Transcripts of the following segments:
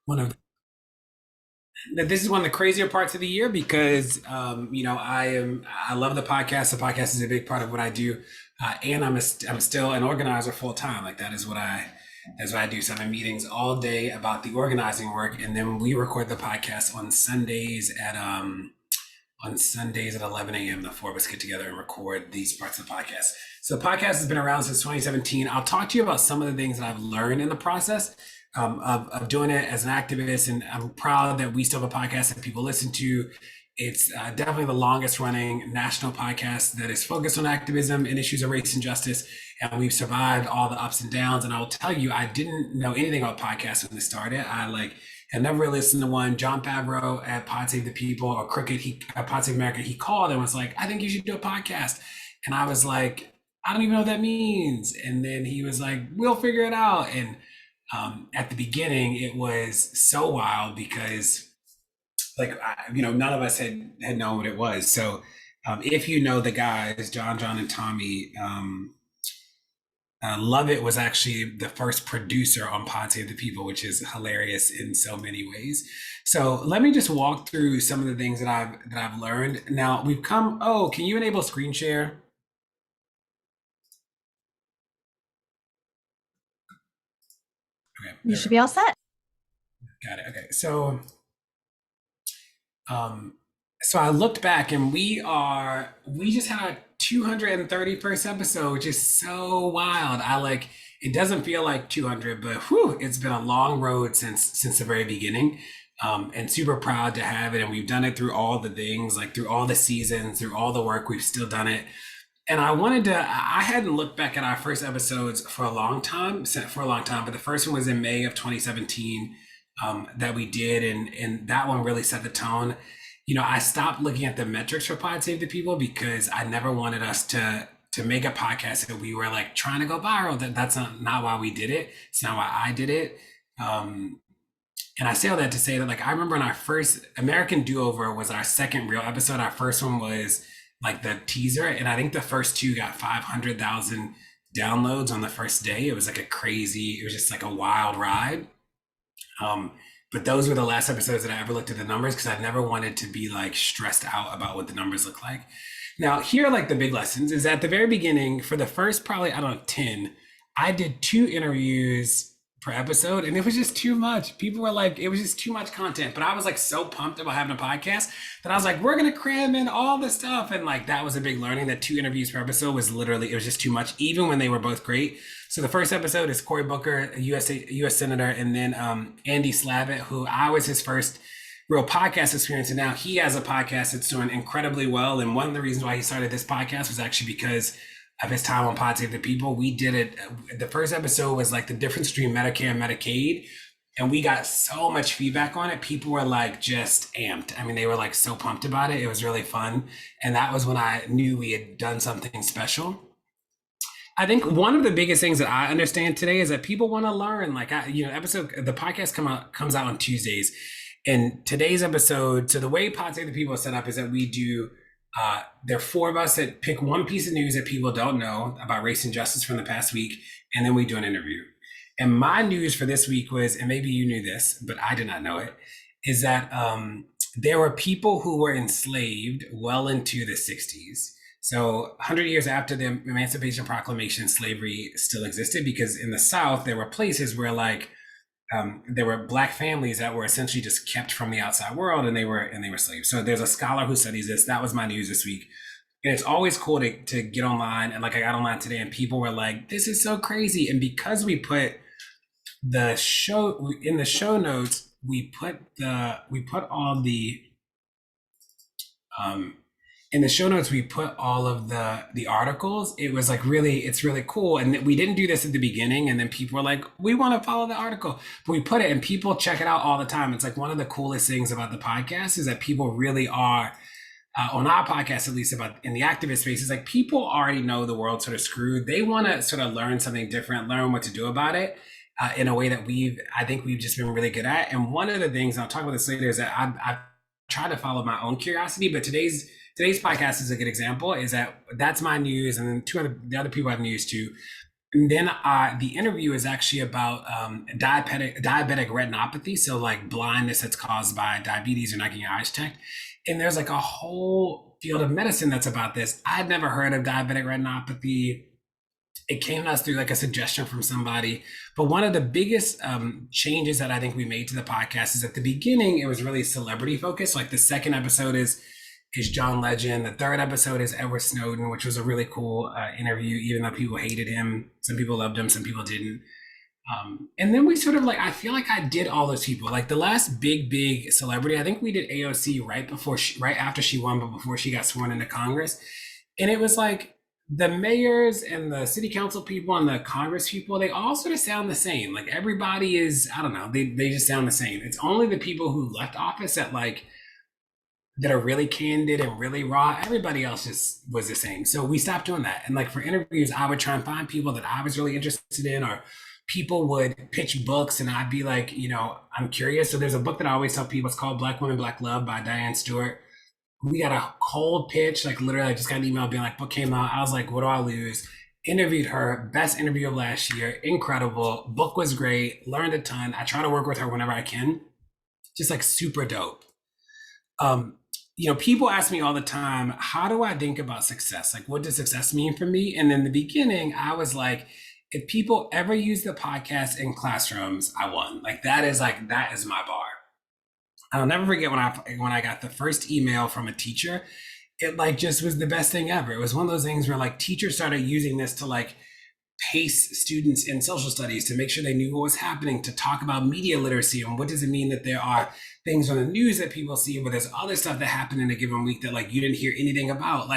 one of this is one of the crazier parts of the year because I love the podcast. The podcast is a big part of what I do, and I'm still an organizer full time. Like that's what I do. So I'm in meetings all day about the organizing work, and then we record the podcast on Sundays at 11 a.m. The four of us get together and record these parts of the podcast. So the podcast has been around since 2017. I'll talk to you about some of the things that I've learned in the process of doing it as an activist. And I'm proud that we still have a podcast that people listen to. It's definitely the longest running national podcast that is focused on activism and issues of race and justice. And we've survived all the ups and downs. And I will tell you, I didn't know anything about podcasts when it started. I never really listened to one. John Favreau at Pod Save the People or Crooked, Pod Save America, he called and was like, I think you should do a podcast. And I was like, I don't even know what that means. And then he was like, we'll figure it out. And at the beginning, it was so wild because none of us had known what it was. So if you know the guys, John, and Tommy, Lovett was actually the first producer on Pod Save the People, which is hilarious in so many ways. So let me just walk through some of the things that I've learned. Now we've come. Oh, can you enable screen share? Okay, You should be all set. got it. Okay, um, so I looked back and we just had our 231st episode, which is so wild. It doesn't feel like 200, but whew, it's been a long road since the very beginning. And super proud to have it. And we've done it through all the things, like through all the seasons, through all the work, we've still done it. And I hadn't looked back at our first episodes for a long time, but the first one was in May of 2017 that we did. And that one really set the tone. I stopped looking at the metrics for Pod Save the People because I never wanted us to make a podcast that we were like trying to go viral. That's not why we did it. It's not why I did it. And I say all that to say that I remember in our first American Do-Over was our second real episode. Our first one was like the teaser, and I think the first two got 500,000 downloads on the first day. It was it was just like a wild ride. But those were the last episodes that I ever looked at the numbers because I never wanted to be stressed out about what the numbers look like. Now, here are the big lessons is at the very beginning for the first probably, I don't know, 10, I did 2 interviews per episode and it was just too much. People were like, it was just too much content. But I was so pumped about having a podcast that I was like, we're going to cram in all this stuff. And that was a big learning that 2 interviews per episode was literally, it was just too much, even when they were both great. So the first episode is Cory Booker, a U.S. Senator, and then Andy Slavitt, who I was his first real podcast experience. And now he has a podcast that's doing incredibly well. And one of the reasons why he started this podcast was actually because of his time on Pod Save the People. We did it. The first episode was the difference between Medicare and Medicaid. And we got so much feedback on it. People were just amped. I mean, they were so pumped about it. It was really fun. And that was when I knew we had done something special. I think one of the biggest things that I understand today is that people want to learn. The podcast comes out on Tuesdays, and today's episode. So the way Pod Save the People is set up is that we do. There are 4 of us that pick one piece of news that people don't know about race and justice from the past week, and then we do an interview. And my news for this week was, and maybe you knew this, but I did not know it, is that there were people who were enslaved well into the 60s. So 100 years after the Emancipation Proclamation, slavery still existed because in the South, there were places where there were Black families that were essentially just kept from the outside world and they were slaves. So there's a scholar who studies this. That was my news this week. And it's always cool to get online. And I got online today and people were like, this is so crazy. And because we put the show in the show notes, we put all the in the show notes, we put all of the articles. It was it's really cool. And we didn't do this at the beginning. And then people were like, we want to follow the article, but we put it and people check it out all the time. It's one of the coolest things about the podcast is that people really are on our podcast, at least about in the activist space, is people already know the world sort of screwed. They want to sort of learn something different, learn what to do about it in a way that I think we've just been really good at. And one of the things, and I'll talk about this later, is that I've tried to follow my own curiosity, but today's podcast is a good example. Is that's my news, and then the other people I have news too. And then the interview is actually about diabetic retinopathy, so like blindness that's caused by diabetes or not getting your eyes checked. And there's like a whole field of medicine that's about this. I'd never heard of diabetic retinopathy. It came to us through like a suggestion from somebody. But one of the biggest changes that I think we made to the podcast is at the beginning, it was really celebrity focused. Like the second episode is John Legend. The third episode is Edward Snowden, which was a really cool interview, even though people hated him. Some people loved him, some people didn't. And then we sort of like, I feel like I did all those people. Like the last big celebrity, I think we did AOC right after she won, but before she got sworn into Congress. And it was like the mayors and the city council people and the Congress people, they all sort of sound the same. Like everybody is, I don't know, they just sound the same. It's only the people who left office that are really candid and really raw. Everybody else just was the same. So we stopped doing that. And like for interviews, I would try and find people that I was really interested in, or people would pitch books and I'd be like, I'm curious. So there's a book that I always tell people, it's called Black Women, Black Love by Diane Stewart. We got a cold pitch, like literally I just got an email being like, book came out. I was like, what do I lose? Interviewed her, best interview of last year, incredible. Book was great, learned a ton. I try to work with her whenever I can. Just like super dope. People ask me all the time, how do I think about success? Like, what does success mean for me? And in the beginning, I was like, if people ever use the podcast in classrooms, I won. That is my bar. I'll never forget when I got the first email from a teacher. It like just was the best thing ever. It was one of those things where like teachers started using this to like pace students in social studies to make sure they knew what was happening, to talk about media literacy and what does it mean that there are things on the news that people see, but there's other stuff that happened in a given week that like you didn't hear anything about.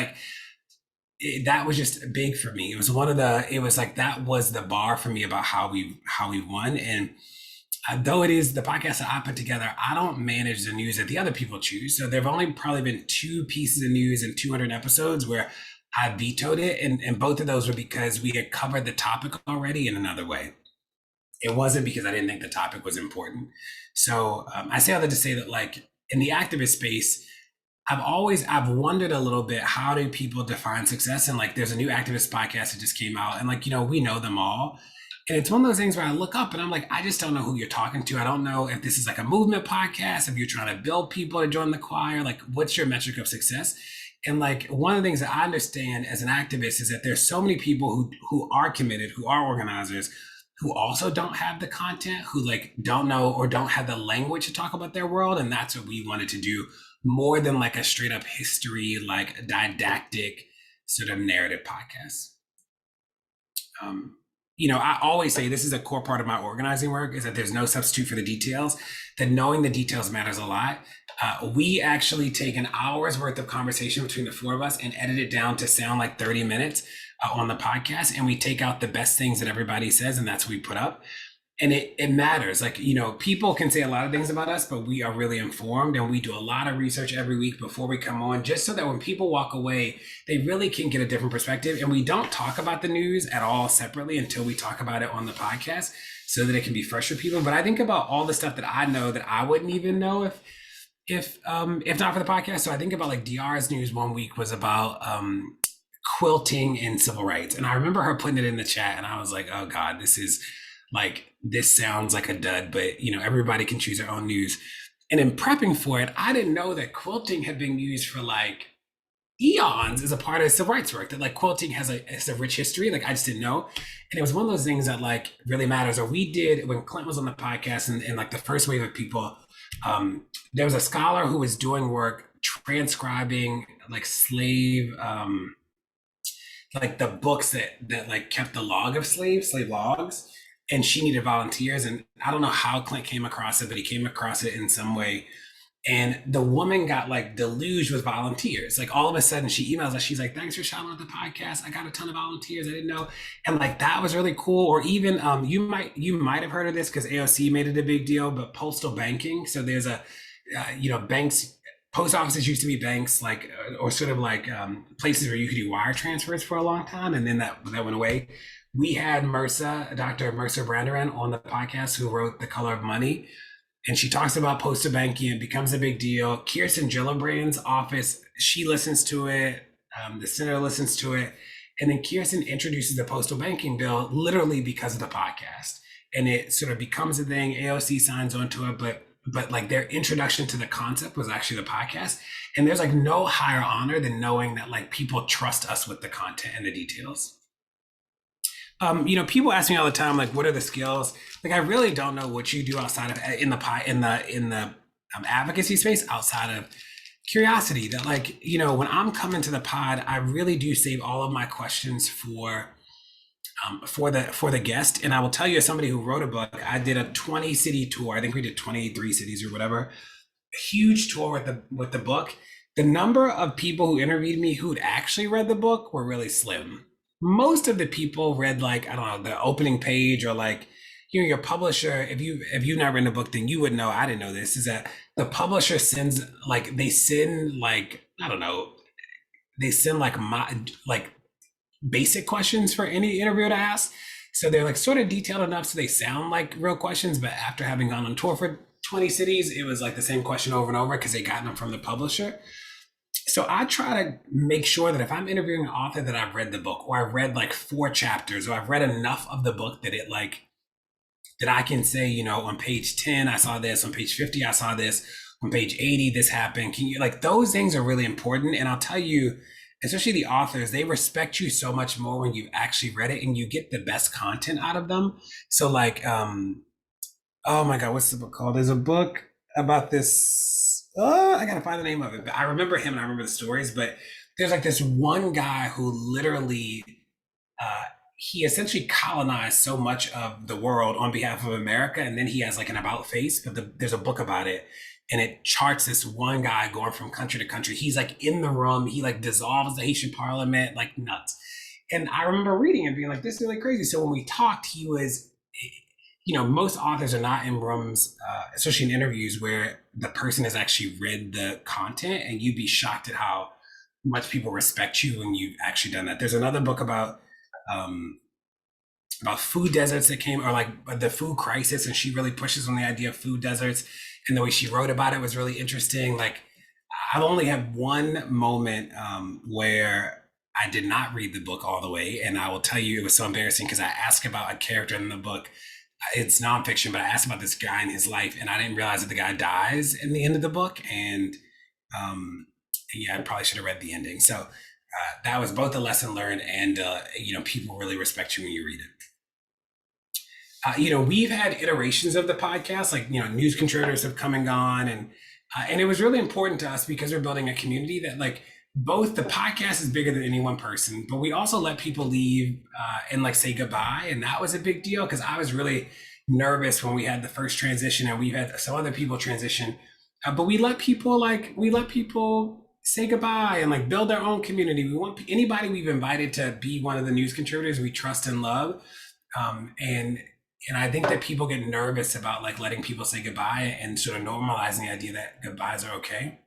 That was just big for me. It was that was the bar for me about how we won. And though it is the podcast that I put together, I don't manage the news that the other people choose. So there have only probably been 2 pieces of news in 200 episodes where I vetoed it. And both of those were because we had covered the topic already in another way. It wasn't because I didn't think the topic was important. So I say all that to say that like in the activist space, I've wondered a little bit, how do people define success? And like, there's a new activist podcast that just came out and like, we know them all. And it's one of those things where I look up and I'm like, I just don't know who you're talking to. I don't know if this is like a movement podcast, if you're trying to build people to join the choir, like what's your metric of success? And like, one of the things that I understand as an activist is that there's so many people who are committed, who are organizers, who also don't have the content, who like don't know or don't have the language to talk about their world. And that's what we wanted to do, more than like a straight up history, like didactic sort of narrative podcast. I always say this is a core part of my organizing work, is that there's no substitute for the details, that knowing the details matters a lot. We actually take an hour's worth of conversation between the 4 of us and edit it down to sound like 30 minutes on the podcast. And we take out the best things that everybody says, and that's what we put up. And it matters. Like, people can say a lot of things about us, but we are really informed and we do a lot of research every week before we come on, just so that when people walk away, they really can get a different perspective. And we don't talk about the news at all separately until we talk about it on the podcast, so that it can be fresh for people. But I think about all the stuff that I know that I wouldn't even know if not for the podcast. So I think about like DR's news one week was about quilting and civil rights. And I remember her putting it in the chat and I was like, oh God, this sounds like a dud, but everybody can choose their own news. And in prepping for it, I didn't know that quilting had been used for like eons as a part of civil rights work, that like quilting has a rich history. Like I just didn't know. And it was one of those things that like really matters. Or we did, when Clint was on the podcast and like the first wave of people, there was a scholar who was doing work transcribing like slave, like the books that like kept the log of slave logs. And she needed volunteers. And I don't know how Clint came across it, but he came across it in some way. And the woman got like deluged with volunteers. Like all of a sudden she emails us. She's like, thanks for shouting out the podcast. I got a ton of volunteers. I didn't know. And like, that was really cool. Or even you might have heard of this because AOC made it a big deal, but postal banking. So there's banks, post offices used to be banks, like, or sort of like places where you could do wire transfers for a long time. And then that went away. We had Dr. Mercer Brandaran on the podcast, who wrote The Color of Money. And she talks about postal banking. It becomes a big deal. Kirsten Gillibrand's office, she listens to it. The senator listens to it. And then Kirsten introduces the postal banking bill literally because of the podcast. And it sort of becomes a thing. AOC signs onto it, but like their introduction to the concept was actually the podcast. And there's like no higher honor than knowing that like people trust us with the content and the details. People ask me all the time, like, what are the skills? Like, I really don't know what you do outside of in the advocacy space outside of curiosity. That like, when I'm coming to the pod, I really do save all of my questions for the guest. And I will tell you, as somebody who wrote a book, I did a 20 city tour. I think we did 23 cities or whatever. A huge tour with the book. The number of people who interviewed me who'd actually read the book were really slim. Most of the people read like, I don't know, the opening page, or like, your publisher, if you've not written a book, then you would know. I didn't know this, is that the publisher sends like, they send like, I don't know, they send like like basic questions for any interviewer to ask. So they're like sort of detailed enough so they sound like real questions, but after having gone on tour for 20 cities, it was like the same question over and over because they got them from the publisher. So I try to make sure that if I'm interviewing an author, that I've read the book, or I've read like 4 chapters, or I've read enough of the book that it like, that I can say, on page 10, I saw this, on page 50, I saw this, on page 80, this happened. Can you, like, those things are really important. And I'll tell you, especially the authors, they respect you so much more when you've actually read it and you get the best content out of them. So like, oh my God, what's the book called? There's a book about this. I gotta find the name of it. But I remember him and I remember the stories. But there's like this one guy who literally, he essentially colonized so much of the world on behalf of America. And then he has like an about face, but there's a book about it. And it charts this one guy going from country to country. He's like in the room. He like dissolves the Haitian parliament, like nuts. And I remember reading and being like, this is really crazy. So when we talked, he was, most authors are not in rooms, especially in interviews, where the person has actually read the content, and you'd be shocked at how much people respect you when you've actually done that. There's another book um, about food deserts that came, or like the food crisis, and she really pushes on the idea of food deserts, and the way she wrote about it was really interesting. Like, I've only had one moment where I did not read the book all the way, and I will tell you, it was so embarrassing because I asked about a character in the book. It's nonfiction, but I asked about this guy in his life, and I didn't realize that the guy dies in the end of the book. And yeah, I probably should have read the ending. So that was both a lesson learned, and people really respect you when you read it. We've had iterations of the podcast, like, news contributors have come and gone, and it was really important to us because we're building a community that, like, both the podcast is bigger than any one person, but we also let people leave and like say goodbye. And that was a big deal because I was really nervous when we had the first transition, and we've had some other people transition. But we let people say goodbye and like build their own community. We want anybody we've invited to be one of the news contributors we trust and love. And I think that people get nervous about like letting people say goodbye and sort of normalizing the idea that goodbyes are okay.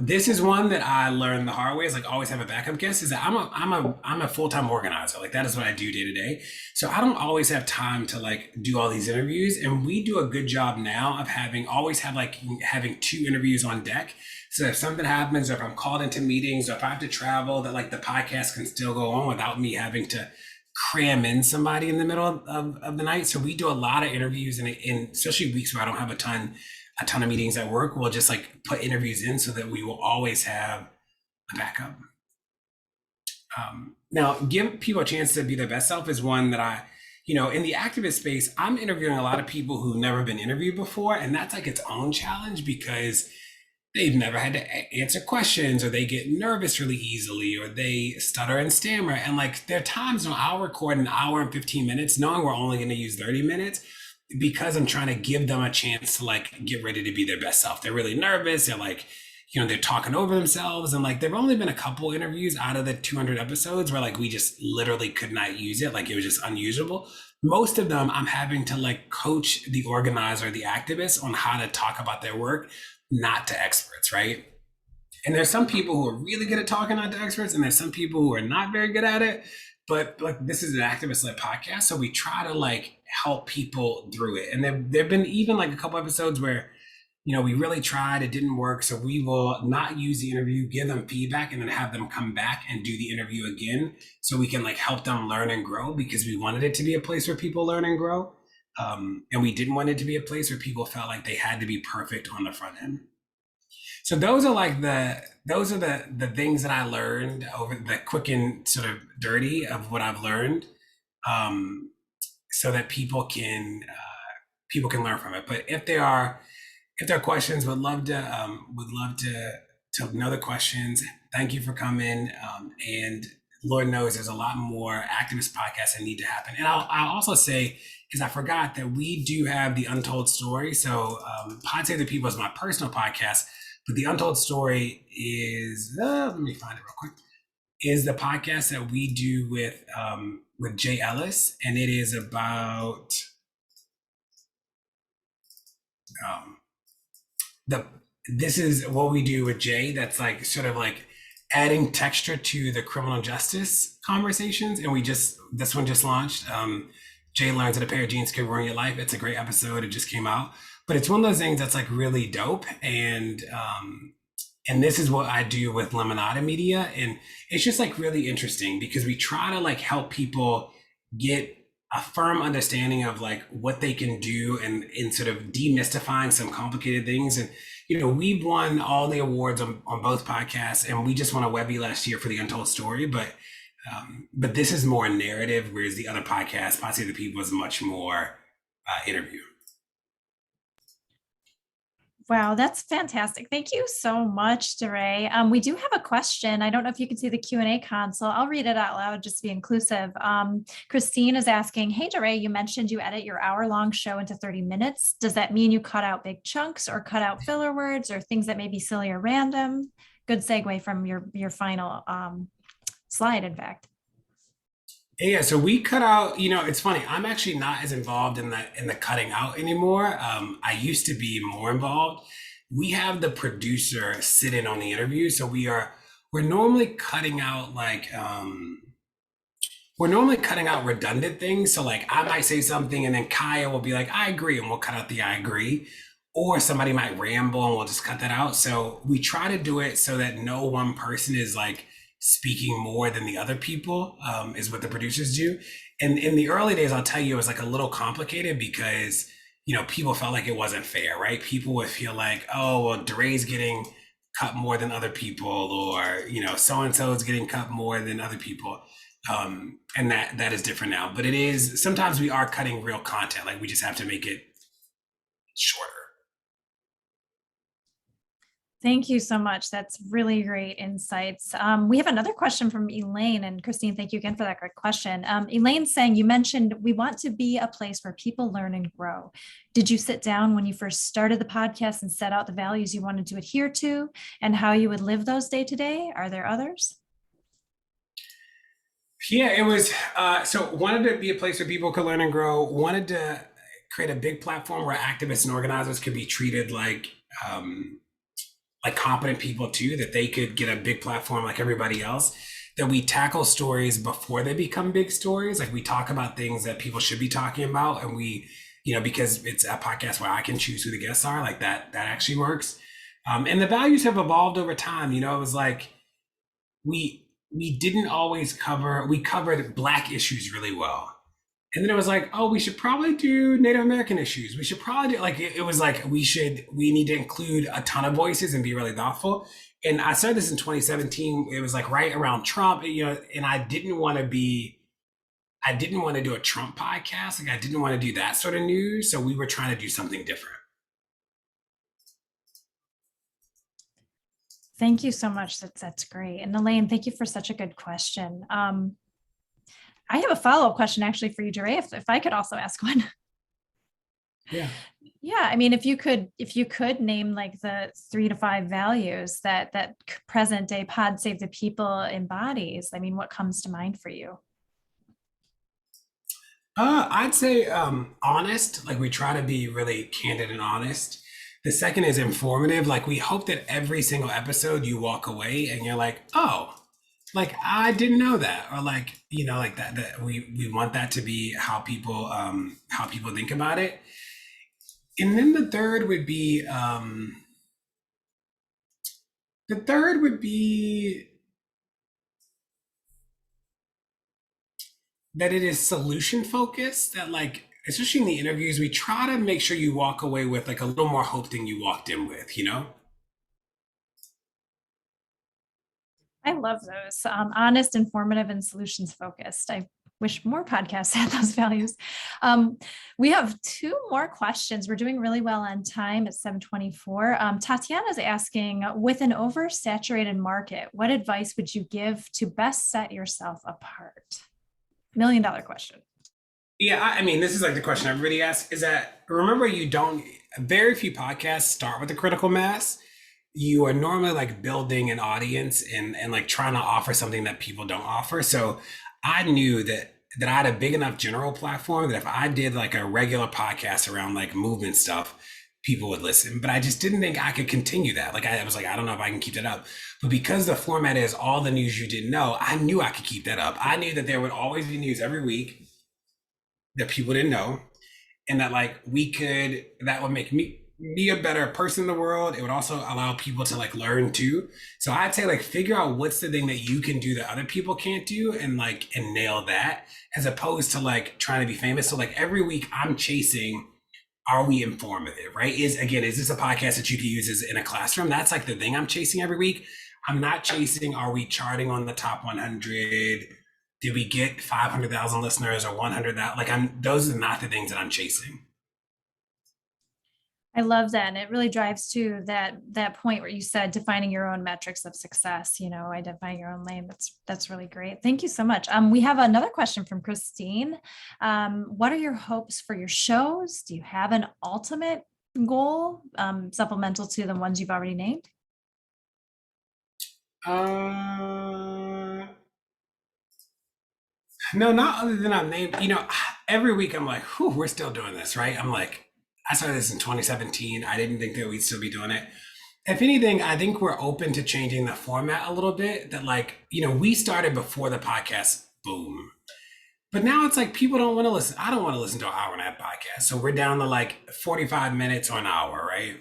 This is one that I learned the hard way, is like always have a backup guest. Is that I'm a full-time organizer. Like, that is what I do day to day. So I don't always have time to like do all these interviews. And we do a good job now of having 2 interviews on deck. So if something happens, or if I'm called into meetings, or if I have to travel, that like the podcast can still go on without me having to cram in somebody in the middle of the night. So we do a lot of interviews, and especially weeks where I don't have a ton of meetings at work, we'll just like put interviews in so that we will always have a backup. Now, give people a chance to be their best self is one that in the activist space, I'm interviewing a lot of people who've never been interviewed before. And that's like its own challenge because they've never had to answer questions, or they get nervous really easily, or they stutter and stammer. And like, there are times when I'll record an hour and 15 minutes, knowing we're only going to use 30 minutes, because I'm trying to give them a chance to like get ready to be their best self. They're really nervous. They're like, they're talking over themselves. And like, there've only been a couple interviews out of the 200 episodes where like we just literally could not use it. Like, it was just unusable. Most of them I'm having to like coach the organizer, the activist, on how to talk about their work, not to experts, right? And there's some people who are really good at talking, not to experts, and there's some people who are not very good at it. But like, this is an activist-led podcast, so we try to like help people through it. And there've been even like a couple episodes where we really tried, it didn't work. So we will not use the interview, give them feedback, and then have them come back and do the interview again so we can like help them learn and grow, because we wanted it to be a place where people learn and grow. And we didn't want it to be a place where people felt like they had to be perfect on the front end. So those are the things that I learned over the quick and sort of dirty of what I've learned, um, so that people can learn from it. But if there are questions, would love to know the questions. Thank you for coming. And Lord knows there's a lot more activist podcasts that need to happen. And I'll also say, because I forgot that we do have the Untold Story. So Pod Save the People is my personal podcast, but the Untold Story is let me find it real quick. Is the podcast that we do with Jay Ellis, and it is about um, the this is what we do with Jay. That's like sort of like adding texture to the criminal justice conversations, and this one just launched. Jay learns that a pair of jeans could ruin your life. It's a great episode. It just came out, but it's one of those things that's like really dope. And this is what I do with Lemonada Media, and it's just like really interesting because we try to like help people get a firm understanding of like what they can do, and in sort of demystifying some complicated things. And we've won all the awards on both podcasts, and we just won a Webby last year for the Untold Story, but this is more narrative, whereas the other podcast, Pod Save the People, is much more interview. Wow, that's fantastic. Thank you so much, DeRay. We do have a question. I don't know if you can see the Q&A console. I'll read it out loud just to be inclusive. Christine is asking, hey, DeRay, you mentioned you edit your hour-long show into 30 minutes. Does that mean you cut out big chunks or cut out filler words or things that may be silly or random? Good segue from your final slide, in fact. Yeah, so we cut out. It's funny. I'm actually not as involved in the cutting out anymore. I used to be more involved. We have the producer sit in on the interview, so we're normally cutting out redundant things. So like I might say something, and then Kaya will be like, "I agree," and we'll cut out the "I agree." Or somebody might ramble, and we'll just cut that out. So we try to do it so that no one person is like speaking more than the other people, is what the producers do. And in the early days, I'll tell you, it was like a little complicated because, people felt like it wasn't fair, right? People would feel like, oh, well, DeRay's getting cut more than other people, or, so-and-so is getting cut more than other people. And that is different now. But it is, sometimes we are cutting real content. Like we just have to make it shorter. Thank you so much. That's really great insights. We have another question from Elaine, and Christine, thank you again for that great question. Elaine's saying, you mentioned we want to be a place where people learn and grow. Did you sit down when you first started the podcast and set out the values you wanted to adhere to and how you would live those day to day? Are there others? Yeah, it was, so wanted to be a place where people could learn and grow, wanted to create a big platform where activists and organizers could be treated like competent people too, that they could get a big platform like everybody else, that we tackle stories before they become big stories. Like we talk about things that people should be talking about, and we, because it's a podcast where I can choose who the guests are, like that actually works. And the values have evolved over time. It was like we didn't always we covered Black issues really well, and then it was like, oh, we should probably do Native American issues. We should probably do, like, it was like, we need to include a ton of voices and be really thoughtful. And I started this in 2017. It was like right around Trump, and I didn't want to do a Trump podcast. Like I didn't want to do that sort of news. So we were trying to do something different. Thank you so much. That's great. And Elaine, thank you for such a good question. I have a follow-up question actually for you, DeRay, if I could also ask one. Yeah. Yeah, I mean, if you could name like the 3 to 5 values that present day Pod Save the People embodies, I mean, what comes to mind for you? I'd say honest. Like we try to be really candid and honest. The second is informative. Like we hope that every single episode you walk away and you're like, oh, like I didn't know that, or like like that we want that to be how people think about it. And then the third would be that it is solution focused, that like especially in the interviews we try to make sure you walk away with like a little more hope than you walked in with, you know. I love those. Honest, informative, and solutions focused. I wish more podcasts had those values. We have two more questions. We're doing really well on time at 7:24. Tatiana is asking, with an oversaturated market, what advice would you give to best set yourself apart? $1 million question. Yeah, I mean, this is like the question everybody asks, is that remember, you don't, very few podcasts start with a critical mass. You are normally like building an audience and like trying to offer something that people don't offer. So I knew that I had a big enough general platform that if I did like a regular podcast around like movement stuff, people would listen. But I just didn't think I could continue that. Like I was like, I don't know if I can keep that up. But because the format is all the news you didn't know, I knew I could keep that up. I knew that there would always be news every week that people didn't know, and that like that would make me a better person in the world. It would also allow people to like learn too. So I'd say like figure out what's the thing that you can do that other people can't do, and nail that, as opposed to like trying to be famous. So like every week I'm chasing, are we informative, right? Is this a podcast that you can use as in a classroom? That's like the thing I'm chasing every week. I'm not chasing, are we charting on the top 100? Did we get 500,000 listeners or 100,000? Like those are not the things that I'm chasing. I love that. And it really drives to that point where you said defining your own metrics of success, identifying your own lane. That's really great. Thank you so much. We have another question from Christine. What are your hopes for your shows? Do you have an ultimate goal, supplemental to the ones you've already named? No, not other than I've named, every week I'm like, whew, we're still doing this, right? I'm like, I started this in 2017. I didn't think that we'd still be doing it. If anything, I think we're open to changing the format a little bit. That like, we started before the podcast boom. But now it's like people don't want to listen. I don't want to listen to an hour and a half podcast. So we're down to like 45 minutes or an hour, right?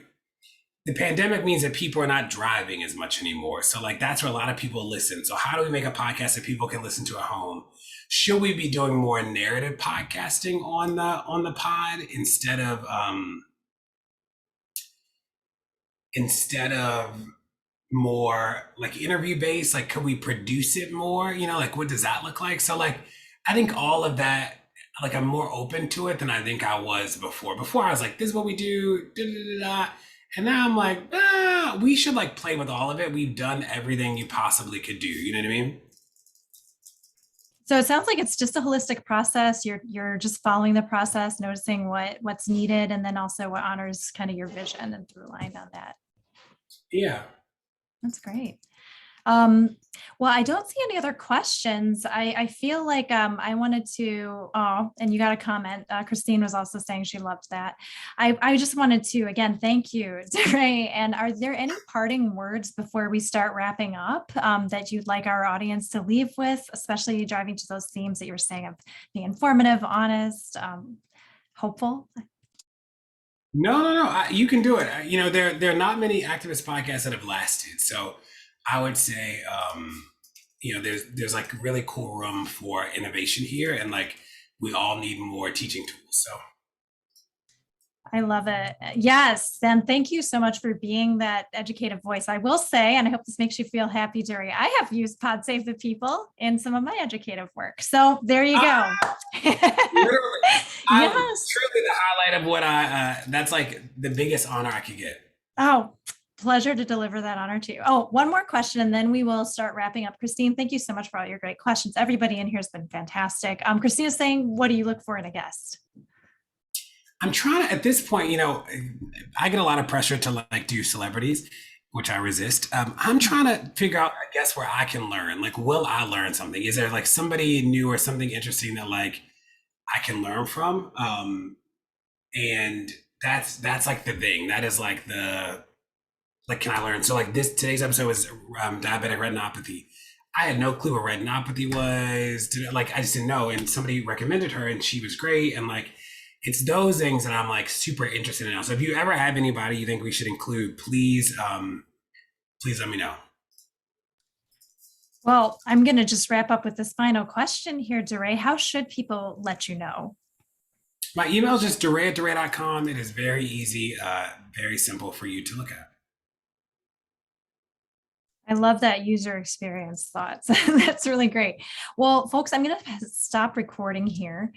The pandemic means that people are not driving as much anymore. So like that's where a lot of people listen. So how do we make a podcast that people can listen to at home? Should we be doing more narrative podcasting on the pod instead of more like interview based? Like could we produce it more? Like what does that look like? So like I think all of that, like I'm more open to it than I think I was before. Before I was like, this is what we do, da, da, da, da. And now I'm like, we should like play with all of it. We've done everything you possibly could do. You know what I mean? So it sounds like it's just a holistic process. You're just following the process, noticing what's needed, and then also what honors kind of your vision and through line on that. Yeah. That's great. Well, I don't see any other questions. I feel like I wanted to, and you got a comment. Christine was also saying she loved that. I just wanted to, again, thank you, DeRay. And are there any parting words before we start wrapping up that you'd like our audience to leave with, especially driving to those themes that you were saying of being informative, honest, hopeful? No. You can do it. There are not many activist podcasts that have lasted. So I would say, there's like really cool room for innovation here, and like we all need more teaching tools. So I love it. Yes. And thank you so much for being that educative voice. I will say, and I hope this makes you feel happy, DeRay, I have used Pod Save the People in some of my educative work. So there you go. Literally, yes. Truly the highlight of what that's like the biggest honor I could get. Oh, pleasure to deliver that honor to you. Oh, one more question, and then we will start wrapping up. Christine, thank you so much for all your great questions. Everybody in here has been fantastic. Christine is saying, what do you look for in a guest? I'm trying to, at this point, I get a lot of pressure to like do celebrities, which I resist. I'm trying to figure out, I guess, where I can learn. Like, will I learn something? Is there like somebody new or something interesting that like I can learn from? And that's like the thing. That is like can I learn? So like today's episode was diabetic retinopathy. I had no clue what retinopathy was. Like I just didn't know. And somebody recommended her and she was great. And like, it's those things that I'm like super interested in now. So if you ever have anybody you think we should include, please let me know. Well, I'm going to just wrap up with this final question here, DeRay. How should people let you know? My email is just DeRay@DeRay.com. It is very easy, very simple for you to look at. I love that user experience thoughts. That's really great. Well, folks, I'm going to stop recording here.